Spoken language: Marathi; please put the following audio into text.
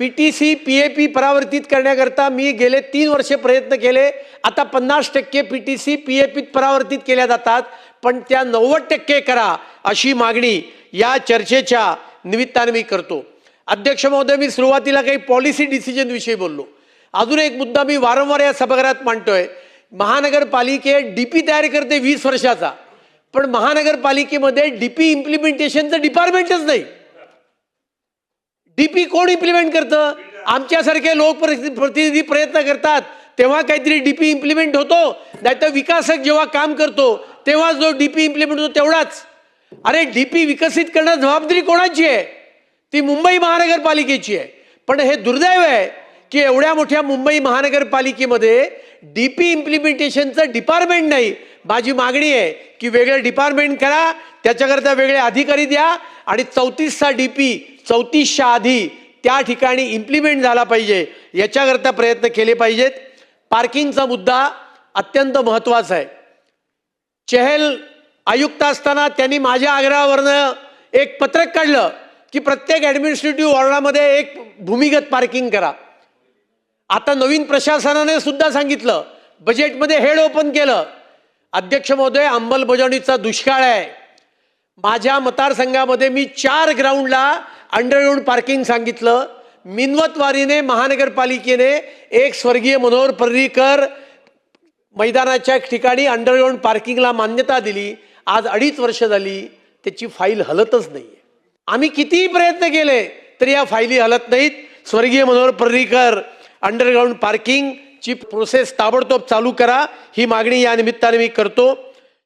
पीटीसी पीएपी परावर्तित करण्याकरता मी गेले 3 वर्ष प्रयत्न केले। आता 50% पीटीसी पीएपीत परावर्तित केल्या जातात, पण त्या 90% करा अशी मागणी या चर्चेच्या निमित्ताने मी करतो। अध्यक्ष महोदय, मी सुरुवातीला काही पॉलिसी डिसिजन विषयी बोललो। अजून एक मुद्दा मी वारंवार या सभागृहात मांडतोय। महानगरपालिके डीपी तयार करते 20 वर्षाचा, पण महानगरपालिकेमध्ये डीपी इम्प्लिमेंटेशनचं डिपार्टमेंटच नाही। डीपी कोण इम्प्लिमेंट करतं? आमच्यासारखे लोकप्रतिनिधी प्रयत्न करतात तेव्हा काहीतरी डीपी इम्प्लिमेंट होतो, नाहीतर विकासक जेव्हा काम करतो तेव्हा जो डीपी इम्प्लिमेंट होतो तेवढाच। अरे डीपी विकसित करण्याची जबाबदारी कोणाची आहे? ती मुंबई महानगरपालिकेची आहे। पण हे दुर्दैव आहे की एवढ्या मोठ्या मुंबई महानगरपालिकेमध्ये डीपी इम्प्लिमेंटेशनचं डिपार्टमेंट नाही। माझी मागणी आहे की वेगळं डिपार्टमेंट करा, त्याच्याकरता वेगळे अधिकारी द्या आणि 34चा डीपी 34च्या आधी त्या ठिकाणी इम्प्लिमेंट झाला पाहिजे, याच्याकरता प्रयत्न केले पाहिजेत। पार्किंगचा मुद्दा अत्यंत महत्त्वाचा आहे। चहल आयुक्त असताना त्यांनी माझ्या आग्रहावरनं एक पत्रक काढलं की प्रत्येक ॲडमिनिस्ट्रेटिव्ह वॉर्डामध्ये एक भूमिगत पार्किंग करा। आता नवीन प्रशासनाने सुद्धा सांगितलं, बजेटमध्ये हेड ओपन केलं। अध्यक्ष महोदय, अंमलबजावणीचा दुष्काळ आहे। माझ्या मतदारसंघामध्ये मी 4 ग्राउंडला अंडरग्राउंड पार्किंग सांगितलं। मिनवतवारीने महानगरपालिकेने एक स्वर्गीय मनोहर पर्रीकर मैदानाच्या ठिकाणी अंडरग्राउंड पार्किंगला मान्यता दिली। आज 2.5 वर्ष झाली त्याची फाईल हलतच नाही। आम्ही कितीही प्रयत्न केले तरी या फाईली हलत नाहीत। स्वर्गीय मनोहर पर्रीकर अंडरग्राउंड पार्किंगची प्रोसेस ताबडतोब चालू करा, ही मागणी या निमित्ताने मी करतो।